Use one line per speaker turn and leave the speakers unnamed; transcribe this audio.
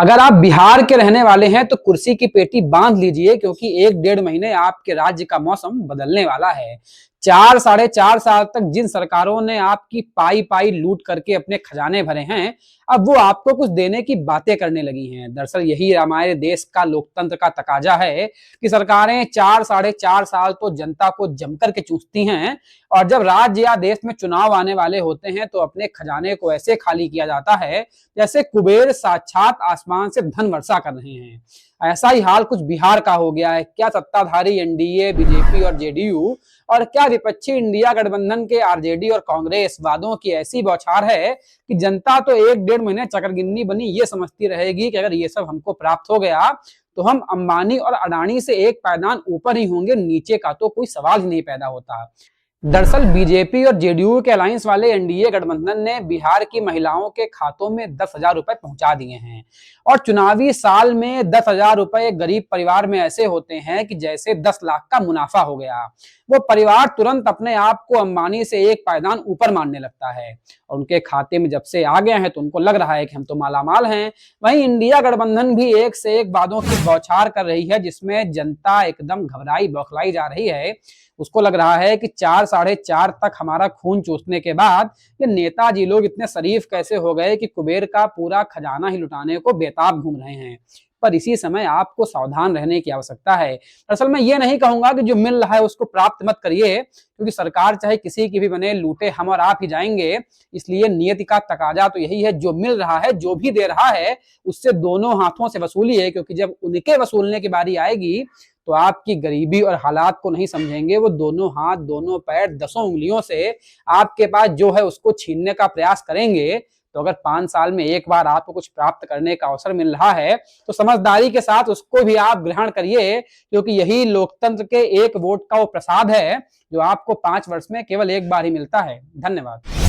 अगर आप बिहार के रहने वाले हैं तो कुर्सी की पेटी बांध लीजिए क्योंकि 1 डेढ़ महीने आपके राज्य का मौसम बदलने वाला है। 4 साढ़े 4 साल तक जिन सरकारों ने आपकी पाई पाई लूट करके अपने खजाने भरे हैं, अब वो आपको कुछ देने की बातें करने लगी हैं। दरअसल यही हमारे देश का लोकतंत्र का तकाजा है कि सरकारें 4 साढ़े 4 साल तो जनता को जमकर के चूसती हैं और जब राज्य या देश में चुनाव आने वाले होते हैं तो अपने खजाने को ऐसे खाली किया जाता है जैसे कुबेर साक्षात आसमान से धन वर्षा कर रहे हैं। ऐसा ही हाल कुछ बिहार का हो गया है। क्या सत्ताधारी एनडीए, बीजेपी और जेडीयू और क्या विपक्षी इंडिया गठबंधन के आरजेडी और कांग्रेस वादों की ऐसी बौछार है कि जनता तो 1 डेढ़ महीने चकरगिन्नी बनी ये समझती रहेगी कि अगर ये सब हमको प्राप्त हो गया तो हम अंबानी और अडानी से एक पायदान ऊपर ही होंगे, नीचे का तो कोई सवाल ही नहीं पैदा होता। दरअसल बीजेपी और जेडीयू के अलायंस वाले एनडीए गठबंधन ने बिहार की महिलाओं के खातों में 10,000 रुपए पहुंचा दिए हैं और चुनावी साल में 10,000 रुपए एक गरीब परिवार में ऐसे होते हैं कि जैसे 10 लाख का मुनाफा हो गया। वो परिवार तुरंत अपने आप को अंबानी से एक पायदान ऊपर मानने लगता है और उनके खाते में जब से आ गए हैं तो उनको लग रहा है कि हम तो मालामाल हैं। वहीं इंडिया गठबंधन भी एक से एक वादों की बौछार कर रही है जिसमें जनता एकदम घबराई बौखलाई जा रही है। उसको लग रहा है कि 4 साढ़े 4 तक हमारा खून चूसने के बाद ये नेताजी लोग इतने शरीफ कैसे हो गए कि कुबेर का पूरा खजाना ही लुटाने को बेताब घूम रहे हैं। पर इसी समय आपको सावधान रहने की आवश्यकता है। दरअसल मैं ये नहीं कहूंगा कि जो मिल रहा है उसको प्राप्त मत करिए, क्योंकि सरकार चाहे किसी की भी बने, लूटे हम और आप ही जाएंगे। इसलिए नियति का तकाजा तो यही है, जो मिल रहा है, जो भी दे रहा है, उससे दोनों हाथों से वसूलिए, क्योंकि जब उनके वसूलने की बारी आएगी तो आपकी गरीबी और हालात को नहीं समझेंगे। वो दोनों हाथ, दोनों पैर, 10 उंगलियों से आपके पास जो है उसको छीनने का प्रयास करेंगे। तो अगर 5 साल में एक बार आपको कुछ प्राप्त करने का अवसर मिल रहा है तो समझदारी के साथ उसको भी आप ग्रहण करिए, क्योंकि यही लोकतंत्र के एक वोट का वो प्रसाद है जो आपको 5 वर्ष में केवल एक बार ही मिलता है। धन्यवाद।